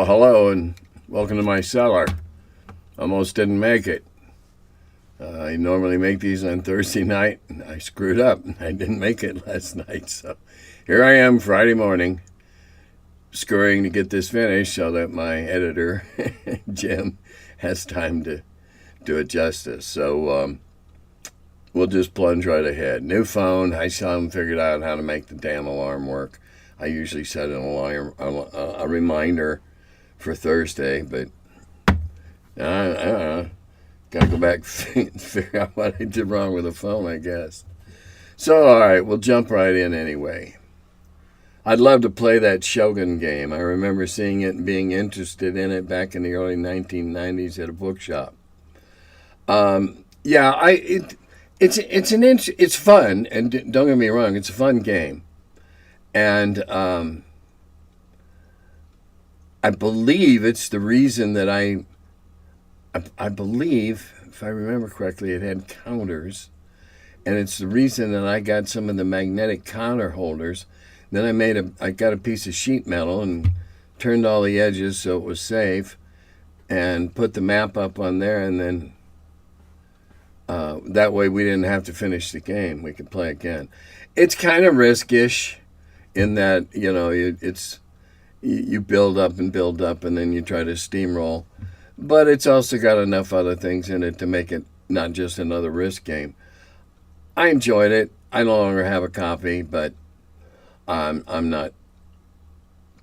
Hello and welcome to my cellar. Almost didn't make it. I normally make these on Thursday night, and I screwed up. I didn't make it last night, so here I am Friday morning, scurrying to get this finished so that my editor, Jim, has time to do it justice. So we'll just plunge right ahead. New phone. I still haven't figured out how to make the damn alarm work. I usually set an alarm, a reminder for Thursday, but I don't know. Got to go back and figure out what I did wrong with the phone, I guess. So, all right, we'll jump right in anyway. I'd love to play that Shogun game. I remember seeing it and being interested in it back in the early 1990s at a bookshop. It's fun, and don't get me wrong, it's a fun game. And I believe it's the reason that I believe, if I remember correctly, it had counters. And it's the reason that I got some of the magnetic counter holders. Then I got a piece of sheet metal and turned all the edges so it was safe and put the map up on there, and then that way we didn't have to finish the game. We could play again. It's kind of riskish in that, you build up and then you try to steamroll. But it's also got enough other things in it to make it not just another risk game. I enjoyed it. I no longer have a copy, but I'm not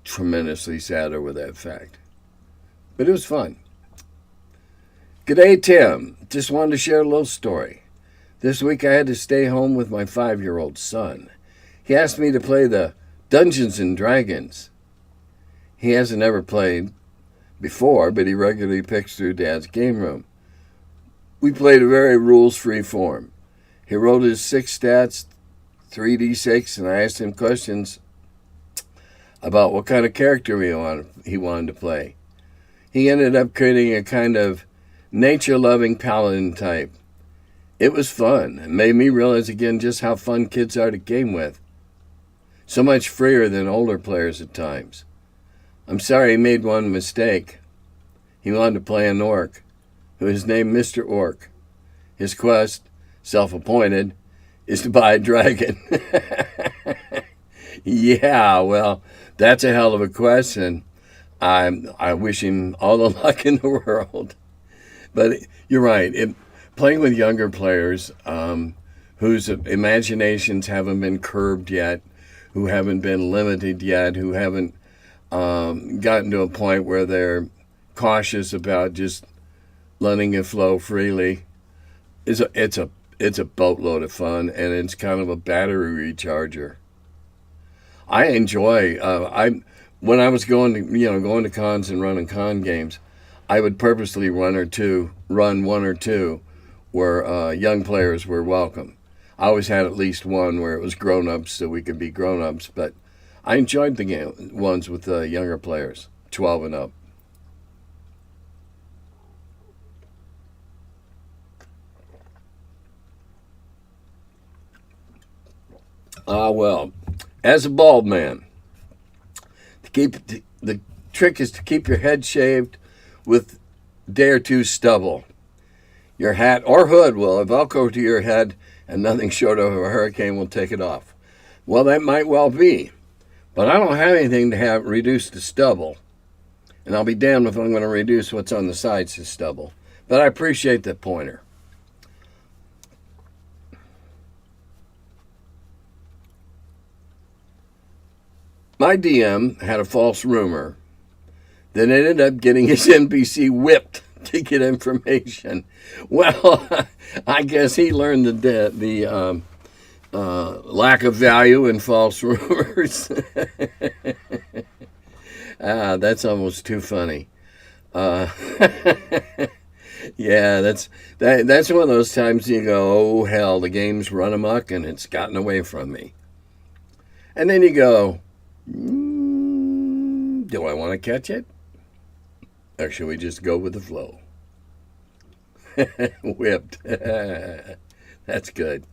tremendously sad over that fact. But it was fun. G'day, Tim. Just wanted to share a little story. This week I had to stay home with my 5-year-old son. He asked me to play the Dungeons and Dragons. He hasn't ever played before, but he regularly picks through Dad's game room. We played a very rules-free form. He rolled his 6 stats, 3d6, and I asked him questions about what kind of character he wanted to play. He ended up creating a kind of nature-loving paladin type. It was fun. It made me realize again just how fun kids are to game with. So much freer than older players at times. I'm sorry he made one mistake. He wanted to play an orc, who is named Mr. Orc. His quest, self-appointed, is to buy a dragon. Yeah, well, that's a hell of a quest, and I wish him all the luck in the world. But you're right. Playing with younger players whose imaginations haven't been curbed yet, who haven't been limited yet, who haven't gotten to a point where they're cautious about just letting it flow freely, it's a boatload of fun, and it's kind of a battery recharger. I enjoy. When I was going to cons and running con games, I would purposely run one or two where young players were welcome. I always had at least one where it was grown-ups so we could be grown-ups, but I enjoyed the ones with younger players, 12 and up. Well, as a bald man, the trick is to keep your head shaved with a day or two stubble. Your hat or hood will velcro to your head, and nothing short of a hurricane will take it off. Well, that might well be, but I don't have anything to have reduce the stubble, and I'll be damned if I'm going to reduce what's on the sides to stubble. But I appreciate that pointer. My DM had a false rumor that ended up getting his NPC whipped to get information. Well, I guess he learned the lack of value in false rumors. That's almost too funny. Yeah, that's one of those times you go, oh hell, the game's run amok and it's gotten away from me. And then you go, do I want to catch it? Or should we just go with the flow? Whipped. That's good.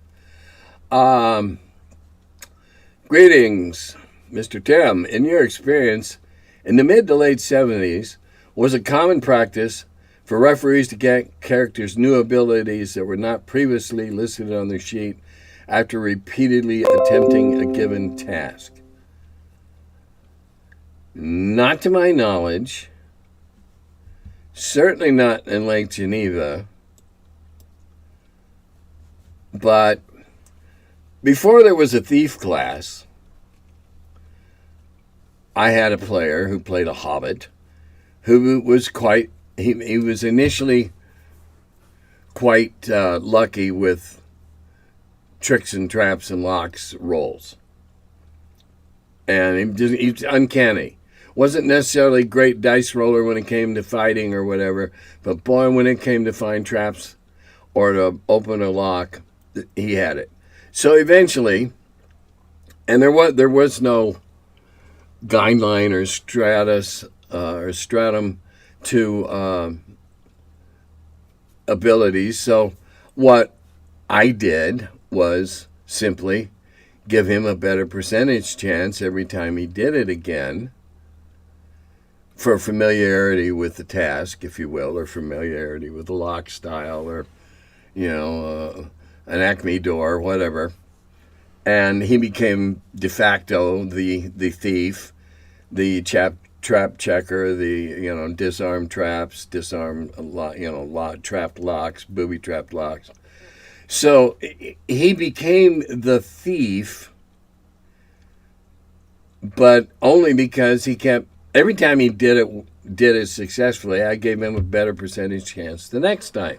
Greetings, Mr. Tim. In your experience, In the mid to late 70s, was a common practice for referees to get characters new abilities that were not previously listed on their sheet after repeatedly attempting a given task. Not to my knowledge, certainly not in Lake Geneva, but before there was a thief class, I had a player who played a hobbit who was he was initially quite lucky with tricks and traps and locks rolls. And he's uncanny. Wasn't necessarily a great dice roller when it came to fighting or whatever, but boy, when it came to find traps or to open a lock, he had it. So eventually, and there was no guideline or stratum to abilities. So what I did was simply give him a better percentage chance every time he did it again, for familiarity with the task, if you will, or familiarity with the lock style, or an Acme door, whatever. And he became de facto the thief, the trap checker, the disarm traps, disarm trapped locks, booby trapped locks. So he became the thief, but only because he kept, every time he did it successfully, I gave him a better percentage chance the next time.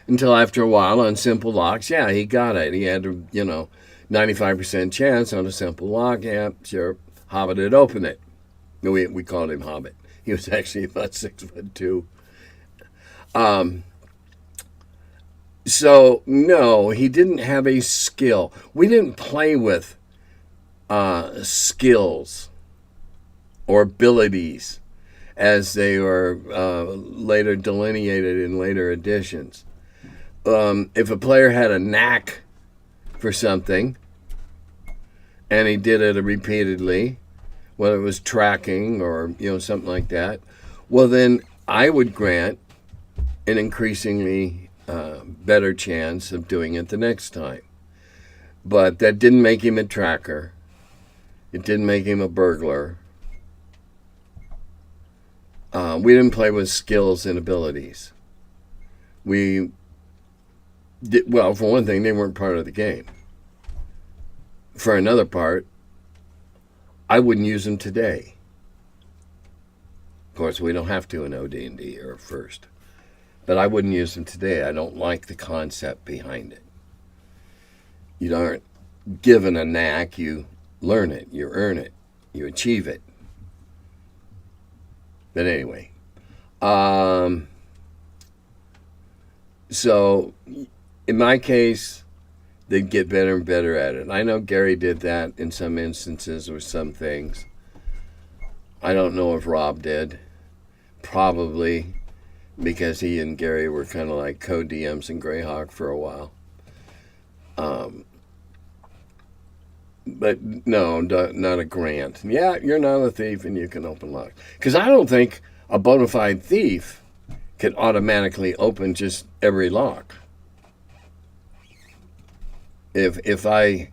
Until after a while on simple locks, yeah, he got it. He had 95% chance on a simple lock. Yeah, sure, Hobbit would open it. We called him Hobbit. He was actually about 6'2". So no, he didn't have a skill. We didn't play with skills or abilities as they were later delineated in later editions. If a player had a knack for something and he did it repeatedly, whether it was tracking or something like that, well then I would grant an increasingly better chance of doing it the next time. But that didn't make him a tracker. It didn't make him a burglar. We didn't play with skills and abilities. We did, well, for one thing, they weren't part of the game. For another part, I wouldn't use them today. Of course, we don't have to in OD&D or First. But I wouldn't use them today. I don't like the concept behind it. You aren't given a knack, you learn it, you earn it, you achieve it. But anyway, so in my case, they'd get better and better at it. I know Gary did that in some instances with some things. I don't know if Rob did. Probably because he and Gary were kind of like co-DMs in Greyhawk for a while. But no, not a grant. Yeah, you're not a thief and you can open locks. Because I don't think a bona fide thief can automatically open just every lock. If I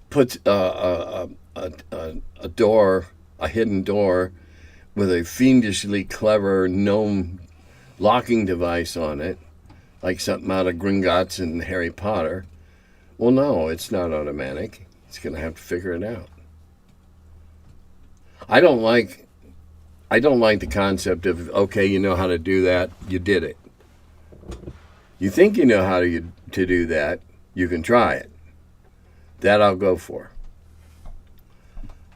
put a door, a hidden door, with a fiendishly clever gnome locking device on it, like something out of Gringotts and Harry Potter, well, no, it's not automatic. It's going to have to figure it out. I don't like the concept of, okay, you know how to do that, you did it. You think you know how to do that, you can try it. That I'll go for.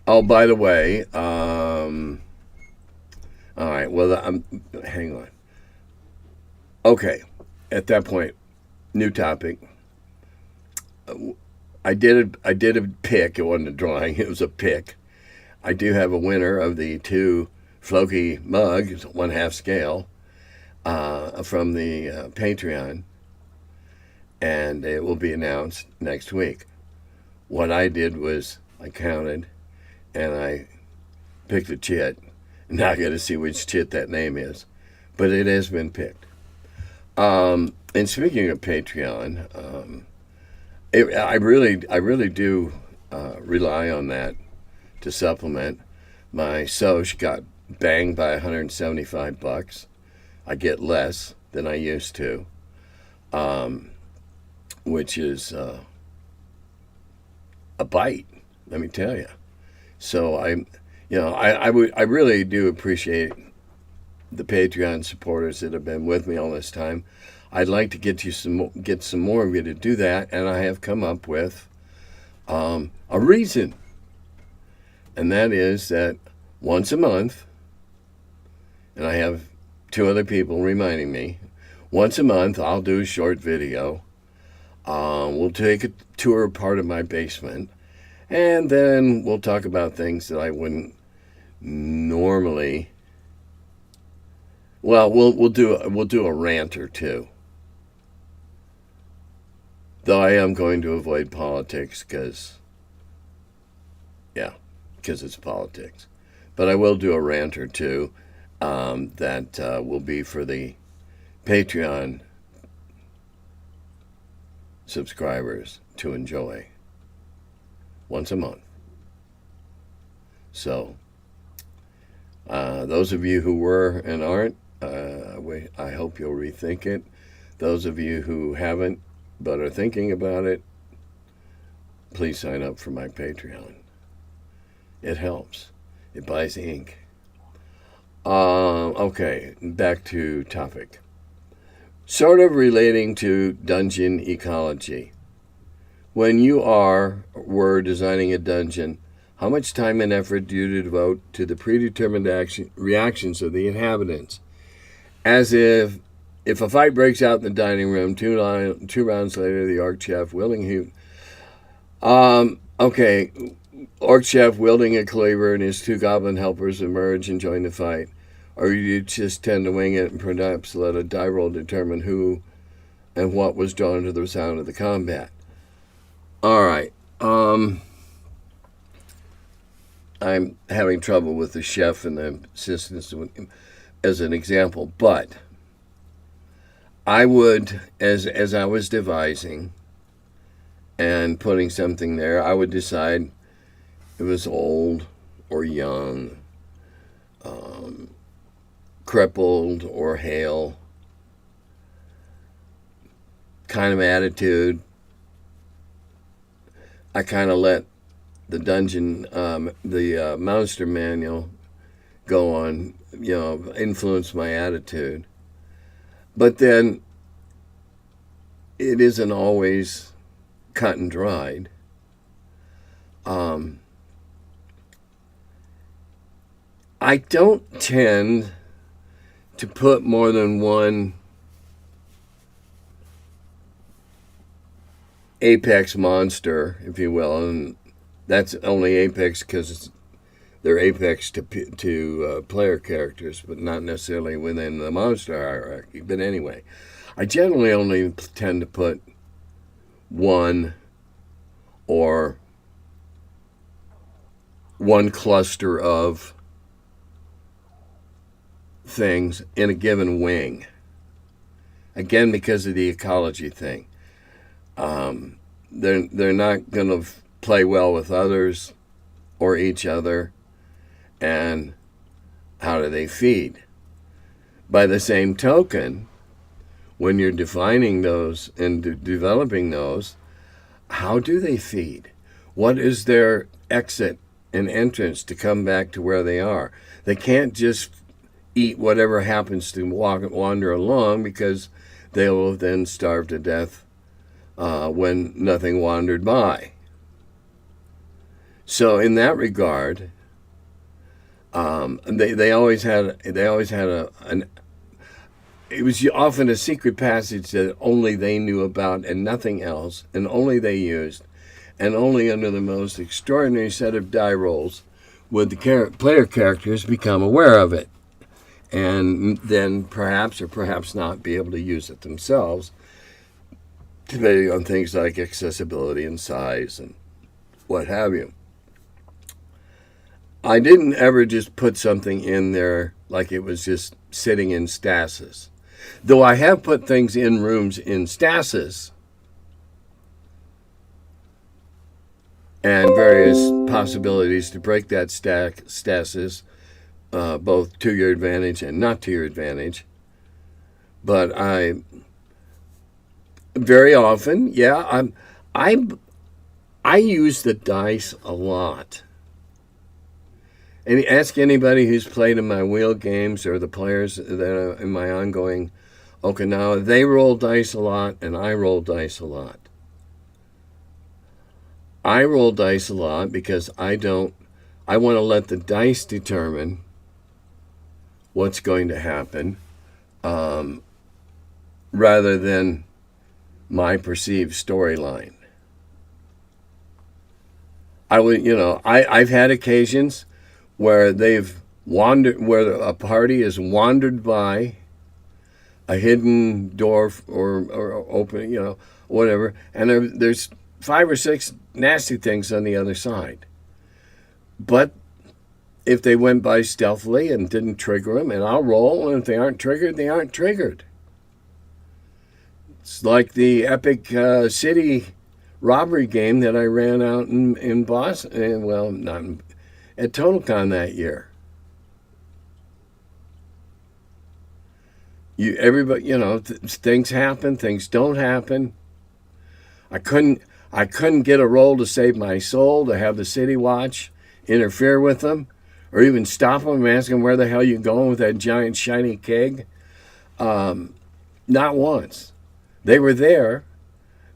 Oh, by the way, all right, well, hang on. Okay, at that point, new topic. I did a pick. It wasn't a drawing. It was a pick. I do have a winner of the 2 Floki mugs, 1/2 scale, from the Patreon, and it will be announced next week. What I did was I counted, and I pick the chit. Now I got to see which chit that name is, but it has been picked. And speaking of Patreon, I really do rely on that to supplement. My Soch got banged by $175. I get less than I used to, which is a bite, let me tell you. So I really do appreciate the Patreon supporters that have been with me all this time. I'd like to get some more of you to do that, and I have come up with a reason, and that is that once a month, and I have 2 other people reminding me, once a month I'll do a short video. We'll take a tour of part of my basement, and then we'll talk about things that I wouldn't normally. Well, we'll do a rant or two. Though I am going to avoid politics because it's politics. But I will do a rant or two that will be for the Patreon subscribers to enjoy once a month. So, those of you who were and aren't, I hope you'll rethink it. Those of you who haven't but are thinking about it, please sign up for my Patreon. It helps. It buys ink. Okay, back to topic. Sort of relating to dungeon ecology. When you were designing a dungeon, how much time and effort do you devote to the predetermined reactions of the inhabitants? As if a fight breaks out in the dining room, two rounds later, the Orc Chef wielding Orc Chef wielding a cleaver and his 2 goblin helpers emerge and join the fight. Or you just tend to wing it and perhaps let a die roll determine who and what was drawn to the sound of the combat. All right. I'm having trouble with the chef and the assistants as an example, but I would, as I was devising and putting something there, I would decide it was old or young, crippled or hale, kind of attitude. I kind of let the dungeon, the monster manual go on, influence my attitude. But then it isn't always cut and dried. I don't tend to put more than one apex monster, if you will, and that's only apex because they're apex to player characters, but not necessarily within the monster hierarchy. But anyway, I generally only tend to put one or one cluster of things in a given wing. Again, because of the ecology thing. They're not going to play well with others or each other. And how do they feed? By the same token, when you're defining those and developing those, how do they feed? What is their exit and entrance to come back to where they are? They can't just eat whatever happens to wander along, because they will then starve to death when nothing wandered by. So in that regard, they always had it was often a secret passage that only they knew about and nothing else, and only they used, and only under the most extraordinary set of die rolls would the player characters become aware of it, and then perhaps or perhaps not be able to use it themselves, depending on things like accessibility and size and what have you. I didn't ever just put something in there like it was just sitting in stasis. Though I have put things in rooms in stasis and various possibilities to break that stasis, both to your advantage and not to your advantage. But I very often, yeah, I use the dice a lot. And ask anybody who's played in my wheel games or the players that are in my ongoing Okinawa. They roll dice a lot, and I roll dice a lot. I roll dice a lot because I want to let the dice determine what's going to happen, rather than my perceived storyline. I've had occasions where where a party has wandered by a hidden door or open, whatever, and there's 5 or 6 nasty things on the other side. But if they went by stealthily and didn't trigger them, and I'll roll, and if they aren't triggered, they aren't triggered. It's like the epic city robbery game that I ran out in Boston, well, not at TotalCon that year. Everybody, things happen, things don't happen. I couldn't get a roll to save my soul to have the city watch interfere with them, or even stop them and ask them where the hell you going with that giant shiny keg. Not once. They were there.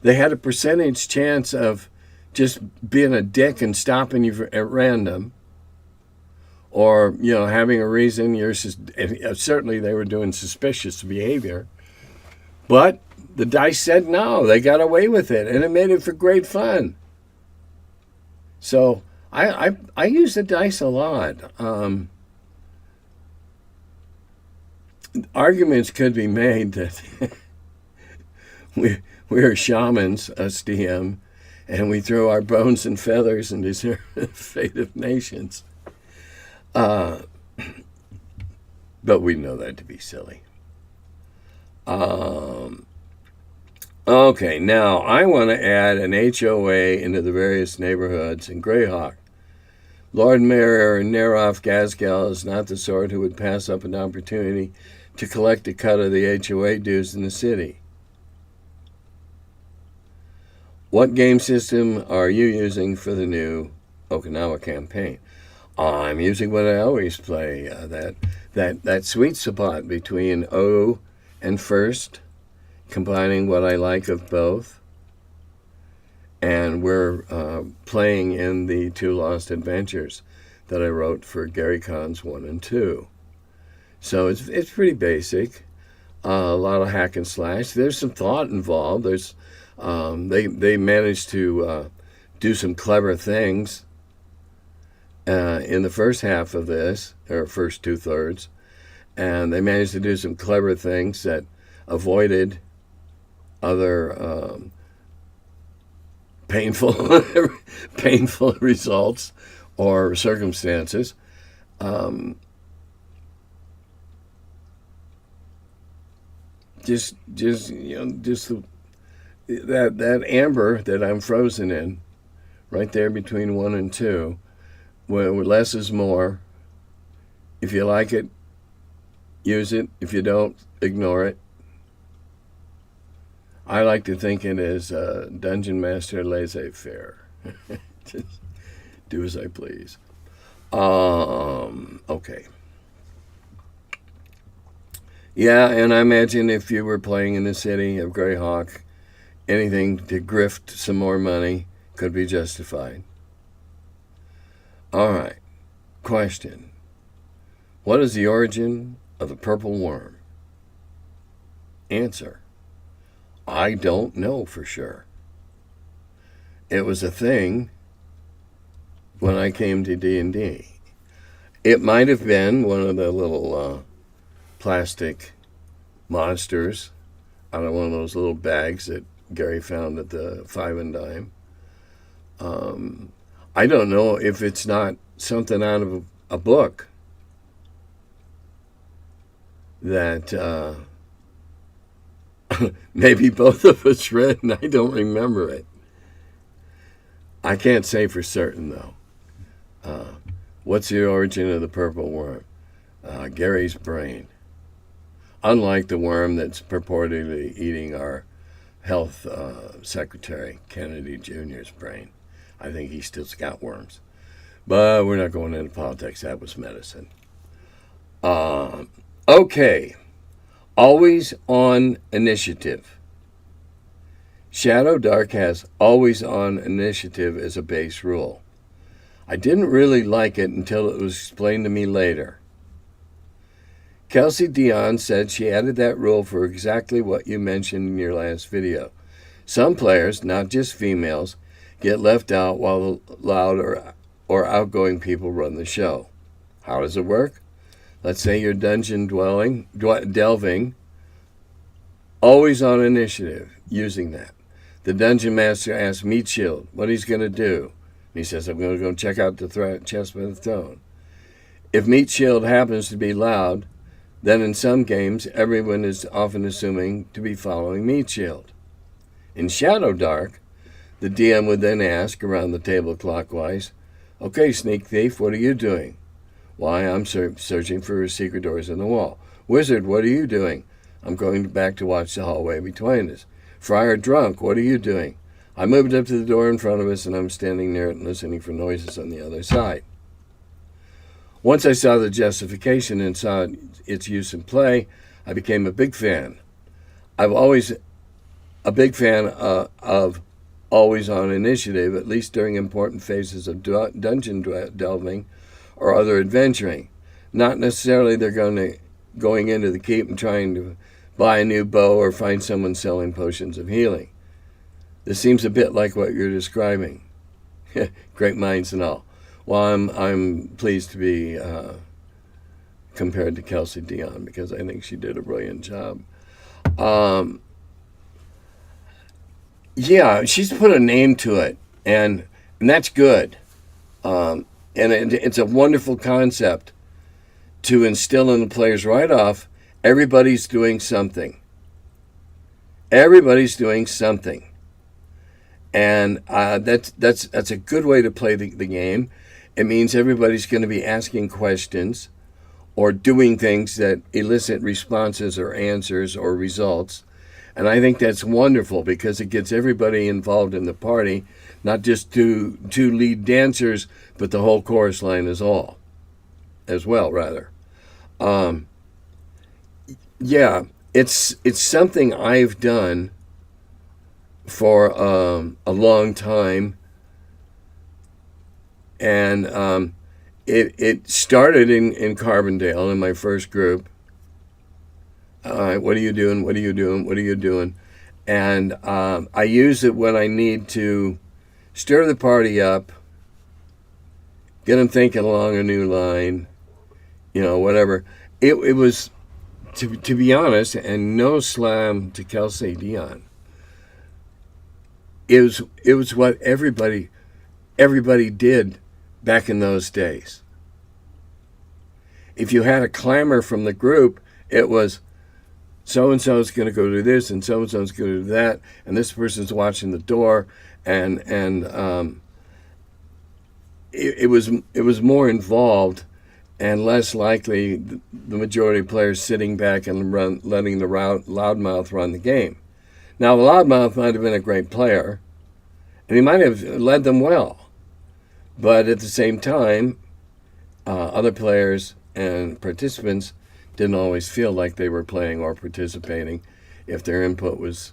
They had a percentage chance of just being a dick and stopping you at random, or having a reason. Certainly they were doing suspicious behavior, but the dice said no. They got away with it, and it made it for great fun. So I use the dice a lot. Arguments could be made that we are shamans, us DM, and we throw our bones and feathers and deserve the fate of nations. But we know that to be silly. Okay, now I want to add an HOA into the various neighborhoods in Greyhawk. Lord Mayor Neroff Gaskell is not the sort who would pass up an opportunity to collect a cut of the HOA dues in the city. What game system are you using for the new Okinawa campaign? I'm using what I always play, that sweet spot between O and First, combining what I like of both. And we're playing in the 2 Lost Adventures that I wrote for Gary Cahn's 1 and 2. So it's pretty basic. A lot of hack and slash. There's some thought involved. They managed to do some clever things in the first half of this, or first 2/3, and they managed to do some clever things that avoided other painful results or circumstances. Just that amber that I'm frozen in, right there between 1 and 2, where less is more. If you like it, use it. If you don't, ignore it. I like to think it is Dungeon Master laissez-faire. Just do as I please. Okay. Yeah, and I imagine if you were playing in the city of Greyhawk, anything to grift some more money could be justified. All right. Question. What is the origin of the purple worm? Answer. I don't know for sure. It was a thing when I came to D&D. It might have been one of the little plastic monsters out of one of those little bags that Gary found at the Five and Dime. I don't know if it's not something out of a book that maybe both of us read and I don't remember it. I can't say for certain, though. What's the origin of the purple worm? Gary's brain. Unlike the worm that's purportedly eating our health secretary, Kennedy Jr.'s brain. I think he still's got worms. But we're not going into politics. That was medicine. Okay. Always on initiative. Shadow Dark has always on initiative as a base rule. I didn't really like it until it was explained to me later. Kelsey Dion said she added that rule for exactly what you mentioned in your last video. Some players, not just females, get left out while the loud or outgoing people run the show. How does it work? Let's say you're dungeon delving, always on initiative, using that. The dungeon master asks Meat Shield what he's going to do. And he says, I'm going to go check out the chest by the throne. If Meat Shield happens to be loud, then in some games, everyone is often assuming to be following Meat Shield. In Shadow Dark, the DM would then ask, around the table clockwise, okay, Sneak Thief, what are you doing? Why, I'm searching for secret doors in the wall. Wizard, what are you doing? I'm going back to watch the hallway between us. Friar Drunk, what are you doing? I moved up to the door in front of us, and I'm standing near it and listening for noises on the other side. Once I saw the justification and saw its use in play, I became a big fan. I'm always a big fan of always on initiative, at least during important phases of dungeon delving or other adventuring. Not necessarily they're going into the keep and trying to buy a new bow or find someone selling potions of healing. This seems a bit like what you're describing. Great minds and all. Well, I'm pleased to be compared to Kelsey Dion because I think she did a brilliant job. Yeah, she's put a name to it, and that's good. And it's a wonderful concept to instill in the players right off. Everybody's doing something. Everybody's doing something. And that's a good way to play the game. It means everybody's going to be asking questions or doing things that elicit responses or answers or results. And I think that's wonderful because it gets everybody involved in the party, not just two lead dancers, but the whole chorus line as well. Yeah, it's something I've done for a long time, and it started in Carbondale in my first group. What are you doing? What are you doing? What are you doing? And I use it when I need to stir the party up, get them thinking along a new line, whatever. It was, to be honest, and no slam to Kelsey Dion. It was what everybody did back in those days. If you had a clamor from the group, it was so-and-so's going to go do this and so-and-so's going to do that, and this person's watching the door, and it was more involved and less likely the majority of players sitting back and letting the loudmouth run the game. Now, the loudmouth might have been a great player, and he might have led them well, but at the same time, other players and participants didn't always feel like they were playing or participating if their input was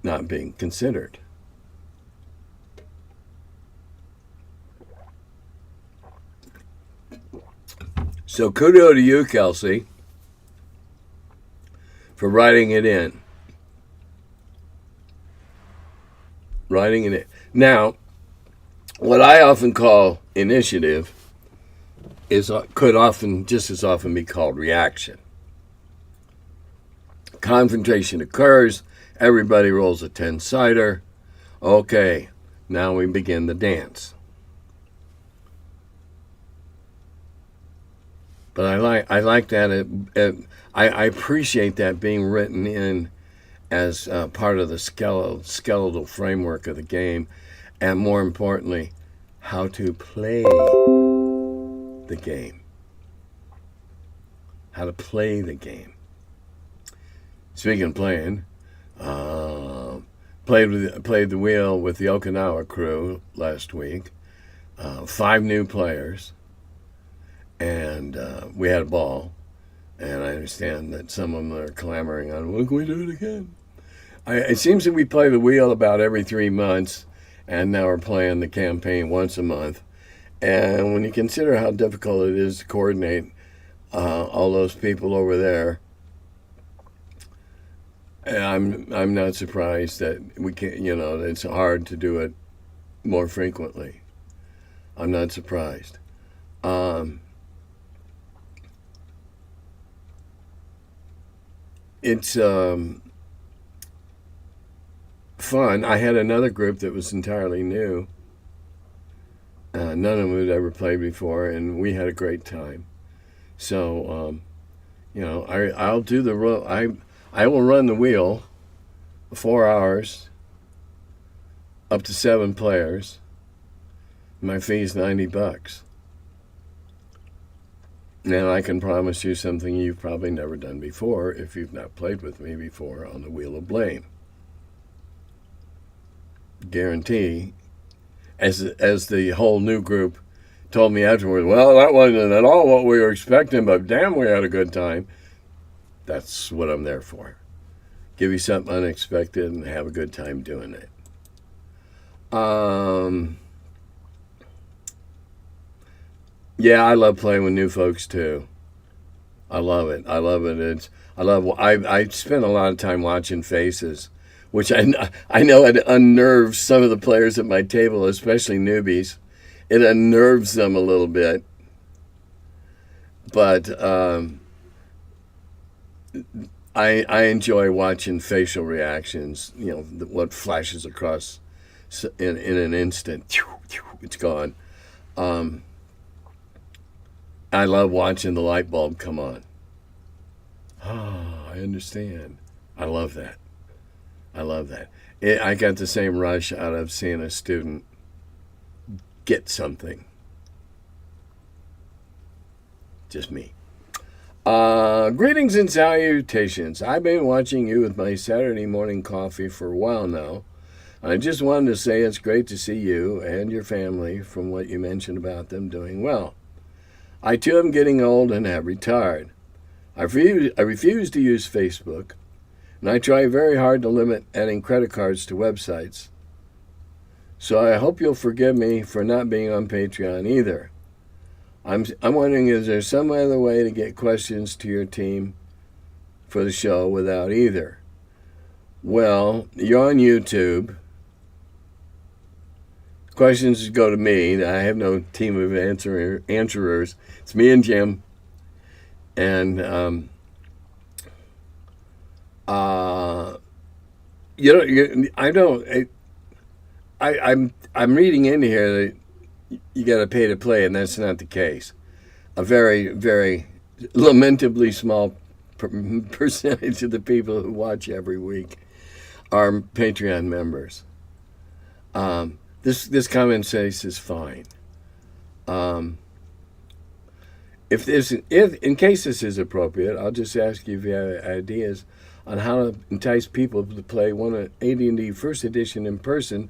not being considered. So kudos to you, Kelsey, for writing it in. Now, what I often call initiative could often just as often be called reaction. Confrontation occurs, everybody rolls a 10-sider. Okay, now we begin the dance. But I like that. I appreciate that being written in as part of the skeletal framework of the game, and more importantly, how to play the game. How to play the game. Speaking of playing, played the wheel with the Okinawa crew last week. 5 new players, and we had a ball. And I understand that some of them are clamoring on, "When can we do it again?" It seems that we play the wheel about every 3 months, and now we're playing the campaign once a month. And when you consider how difficult it is to coordinate all those people over there, I'm not surprised that we can't. It's hard to do it more frequently. I'm not surprised. It's fun. I had another group that was entirely new. None of them had ever played before, and we had a great time. So, I'll do I will run the wheel 4 hours, up to 7 players. My fee's $90. And I can promise you something you've probably never done before if you've not played with me before on the Wheel of Blame. Guarantee, as the whole new group told me afterward, well, that wasn't at all what we were expecting, but damn, we had a good time. That's what I'm there for. Give you something unexpected and have a good time doing it. Yeah, I love playing with new folks too. I love it. I spend a lot of time watching faces, which I know it unnerves some of the players at my table, especially newbies. It unnerves them a little bit. But I enjoy watching facial reactions. What flashes across in an instant. It's gone. I love watching the light bulb come on. I understand. I love that. I got the same rush out of seeing a student get something. Just me. Greetings and salutations. I've been watching you with my Saturday morning coffee for a while now. I just wanted to say it's great to see you and your family, from what you mentioned about them, doing well. I too am getting old and have retired. I refuse to use Facebook, and I try very hard to limit adding credit cards to websites. So I hope you'll forgive me for not being on Patreon either. I'm wondering, is there some other way to get questions to your team for the show without either? Well, you're on YouTube. Questions go to me. I have no team of answerers. It's me and Jim. And I'm reading into here that you got to pay to play, and that's not the case. A very, very lamentably small percentage of the people who watch every week are Patreon members. This comment says is fine. If in case this is appropriate, I'll just ask you if you have ideas on how to entice people to play AD&D First Edition in person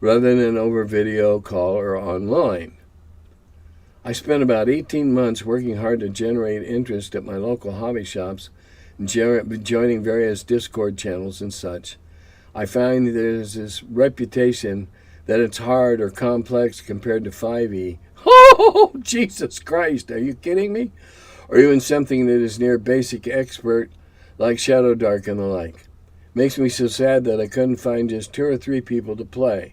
rather than over video, call, or online. I spent about 18 months working hard to generate interest at my local hobby shops and joining various Discord channels and such. I find there's this reputation that it's hard or complex compared to 5e. Oh, Jesus Christ, are you kidding me? Or even something that is near basic expert like Shadow Dark and the like. Makes me so sad that I couldn't find just 2 or 3 people to play.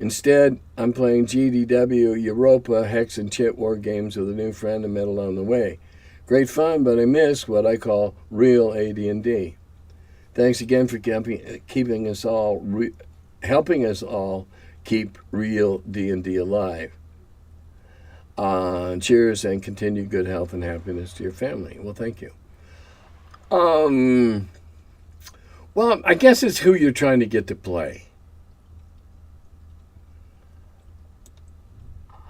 Instead, I'm playing GDW, Europa, Hex, and Chit war games with a new friend I met along the way. Great fun, but I miss what I call real AD&D. Thanks again for helping us all keep real D&D alive. Cheers and continued good health and happiness to your family. Well, thank you. Well, I guess it's who you're trying to get to play.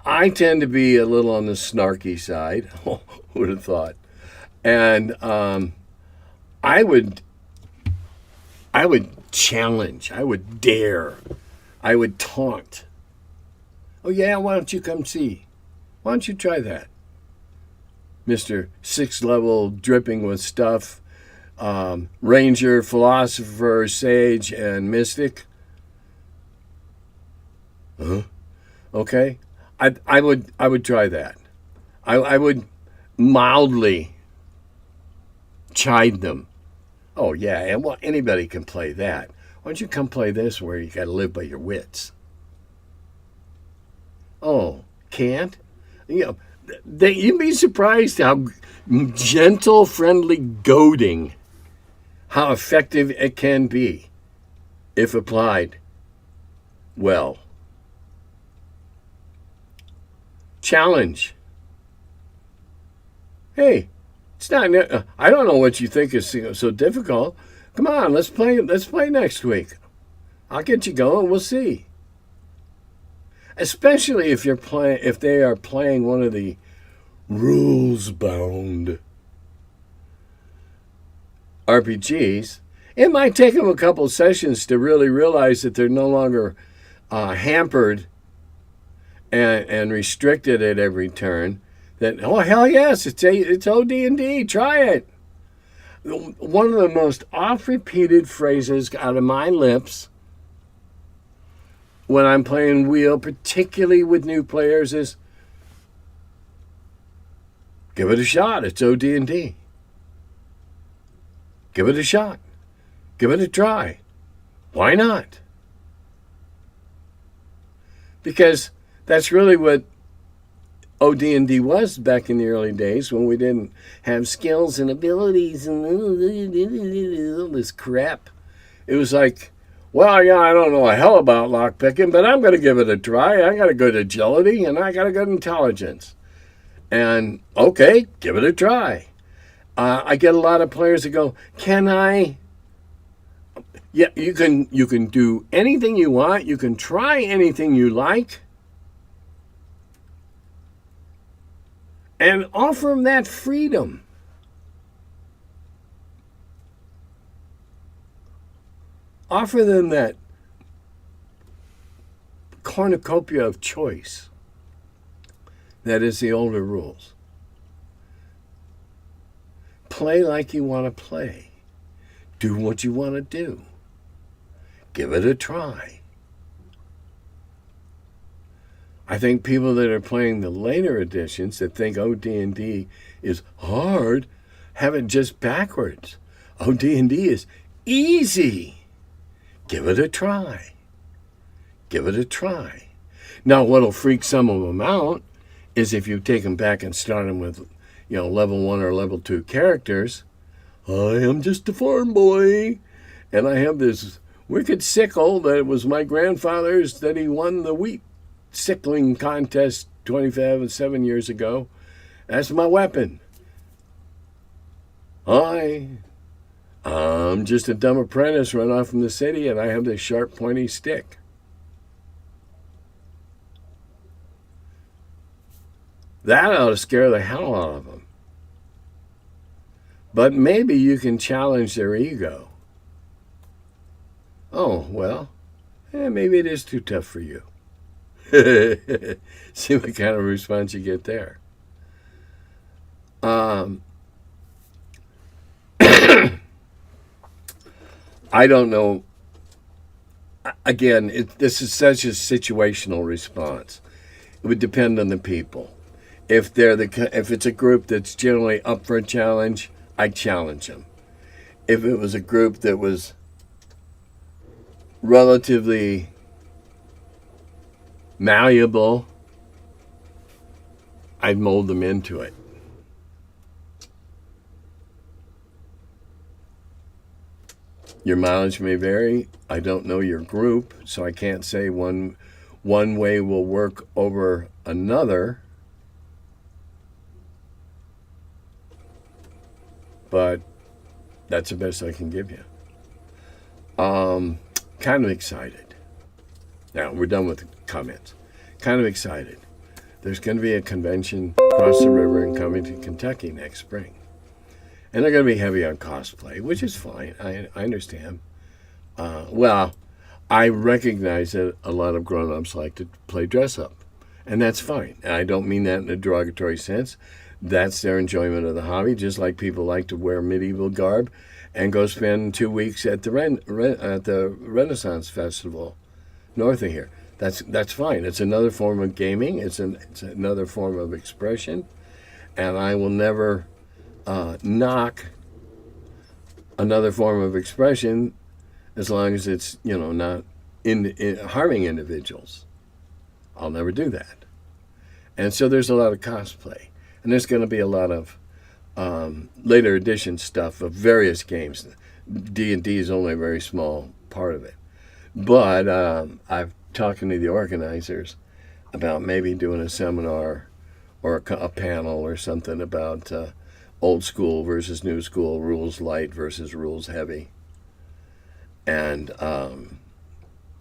I tend to be a little on the snarky side. Who would have thought? And I would challenge. I would dare. I would taunt. Oh yeah, why don't you come see? Why don't you try that, Mr. 6th level dripping with stuff, ranger, philosopher, sage, and mystic? Huh? Okay. I would try that. I would mildly chide them. Oh yeah, and well, anybody can play that. Why don't you come play this where you got to live by your wits? Oh, can't? You know, you'd be surprised how gentle, friendly goading, how effective it can be if applied well. Challenge. Hey, it's not. I don't know what you think is so difficult. Come on, let's play. Let's play next week. I'll get you going. We'll see. Especially if they are playing one of the rules-bound RPGs, it might take them a couple sessions to really realize that they're no longer hampered and restricted at every turn. That, oh hell yes, it's OD&D. Try it. One of the most oft-repeated phrases out of my lips when I'm playing Wheel, particularly with new players, is give it a shot. It's OD&D. Give it a shot. Give it a try. Why not? Because that's really what OD&D was back in the early days when we didn't have skills and abilities and all this crap. It was like, well, yeah, I don't know a hell about lockpicking, but I'm going to give it a try. I got a good agility and I got a good intelligence. And okay, give it a try. I get a lot of players that go, can I? Yeah, you can do anything you want. You can try anything you like. And offer them that freedom. Offer them that cornucopia of choice that is the older rules. Play like you want to play. Do what you want to do. Give it a try. I think people that are playing the later editions that think OD&D is hard have it just backwards. OD&D is easy. Give it a try. Give it a try. Now, what'll freak some of them out is if you take them back and start them with, level 1 or level 2 characters. I am just a farm boy, and I have this wicked sickle that was my grandfather's that he won the wheat sickling contest 27 years ago. That's my weapon. I'm just a dumb apprentice run off from the city, and I have this sharp, pointy stick. That ought to scare the hell out of them. But maybe you can challenge their ego. Oh, well, maybe it is too tough for you. See what kind of response you get there. I don't know. Again, this is such a situational response. It would depend on the people. If it's a group that's generally up for a challenge, I challenge them. If it was a group that was relatively malleable, I'd mold them into it. Your mileage may vary. I don't know your group, so I can't say one way will work over another. but that's the best I can give you. Kind of excited. Now, we're done with the comments. Kind of excited. There's going to be a convention across the river in Covington, Kentucky next spring. And they're going to be heavy on cosplay, which is fine. I understand. Well, I recognize that a lot of grown-ups like to play dress-up. And that's fine. And I don't mean that in a derogatory sense. That's their enjoyment of the hobby, just like people like to wear medieval garb and go spend 2 weeks at the Renaissance Festival north of here. That's fine. It's another form of gaming. It's another form of expression. And I will never knock another form of expression as long as it's, not harming individuals. I'll never do that. And so there's a lot of cosplay. And there's going to be a lot of later edition stuff of various games. D&D is only a very small part of it. But I've talking to the organizers about maybe doing a seminar or a panel or something about old school versus new school, rules light versus rules heavy, and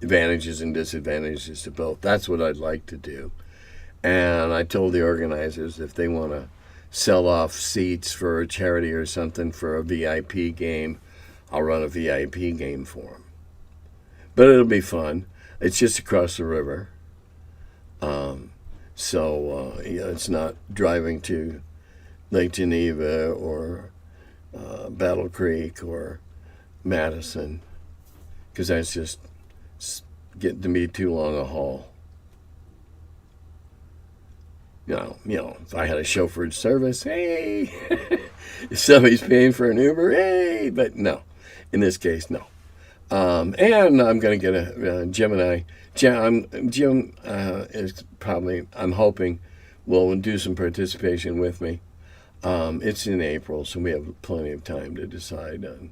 advantages and disadvantages to both. That's what I'd like to do. And I told the organizers if they want to sell off seats for a charity or something for a VIP game, I'll run a VIP game for them. But it'll be fun. It's just across the river. It's not driving to Lake Geneva or Battle Creek or Madison, because that's just getting to be too long a haul. If I had a chauffeured service, hey, if somebody's paying for an Uber, hey, but no, in this case, no. And I'm going to get a Gemini. Jim is probably, I'm hoping, will do some participation with me. It's in April, so we have plenty of time to decide on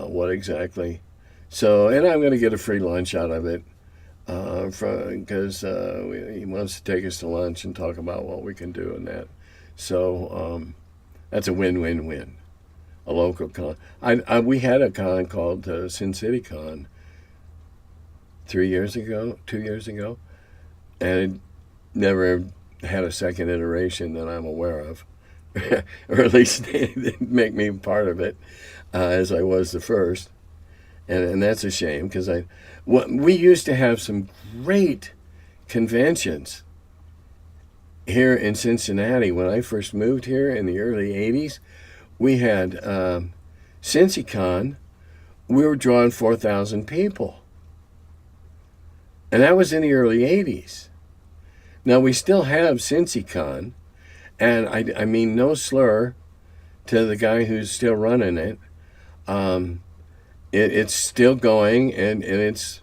what exactly. So, and I'm going to get a free lunch out of it. Because he wants to take us to lunch and talk about what we can do and that. So that's a win-win-win. A local con. We had a con called Sin City Con 2 years ago, and it never had a second iteration that I'm aware of, or at least they didn't make me part of it, as I was the first. And that's a shame, because we used to have some great conventions here in Cincinnati. When I first moved here in the early 80s, we had CincyCon. We were drawing 4,000 people. And that was in the early 80s. Now, we still have CincyCon, and I mean no slur to the guy who's still running it. It's still going, and it's,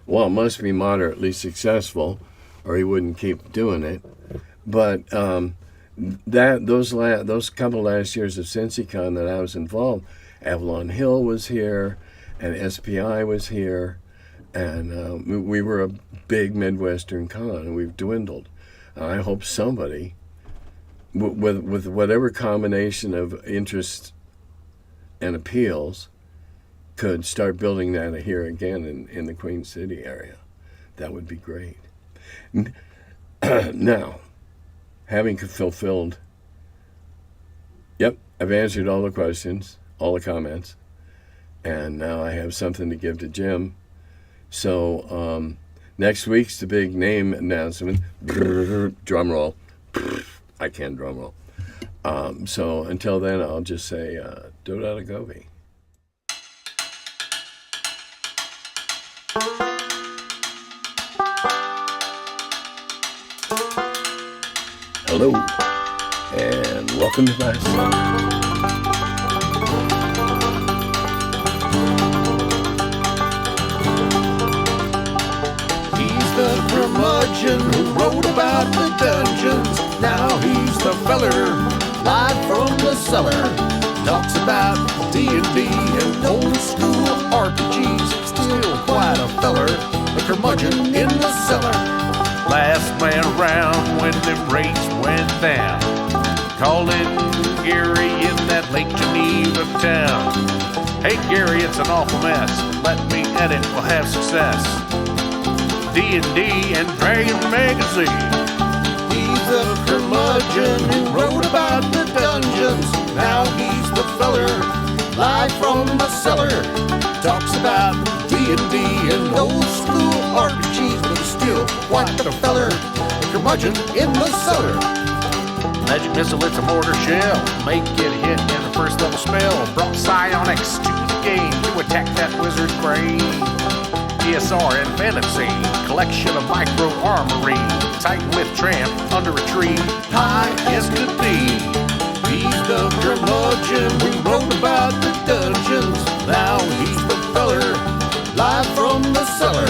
well, it must be moderately successful, or he wouldn't keep doing it. But those couple last years of CincyCon that I was involved, Avalon Hill was here, and SPI was here, and we were a big Midwestern con, and we've dwindled. I hope somebody, with whatever combination of interests and appeals, could start building that here again in the Queen City area. That would be great. Now, having fulfilled, I've answered all the questions, all the comments, and now I have something to give to Jim. So next week's the big name announcement. Drum roll. I can drum roll. So until then, I'll just say, Dodada Govi. Hello, and welcome to my cellar. He's the curmudgeon who wrote about the dungeons. Now he's the feller, live from the cellar. Talks about D&D and old school RPGs. Still quite a feller, the curmudgeon in the cellar. Last man around when them rates went down. Call it Gary in that Lake Geneva town. Hey Gary, it's an awful mess. Let me edit, we'll have success. D&D and Dragon Magazine. He's the curmudgeon who wrote about the dungeons. Now he's the feller, live from the cellar. Talks about D&D and old school RPGs, but he's still quite the feller, the curmudgeon in the cellar. Magic missile, it's a mortar shell. Make it hit in the first level spell. Brought psionics to the game to attack that wizard's brain. DSR and fantasy, collection of micro armory. Titan with tramp under a tree, high as could be. He's the curmudgeon who wrote about the dungeons. Now he's the feller, live from the cellar.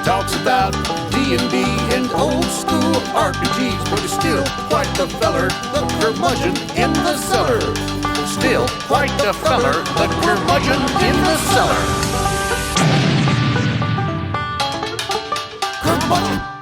Talks about D&D and old school RPGs, but he's still quite the feller, the curmudgeon in the cellar. Still quite the feller, the curmudgeon in the cellar. Curmudgeon.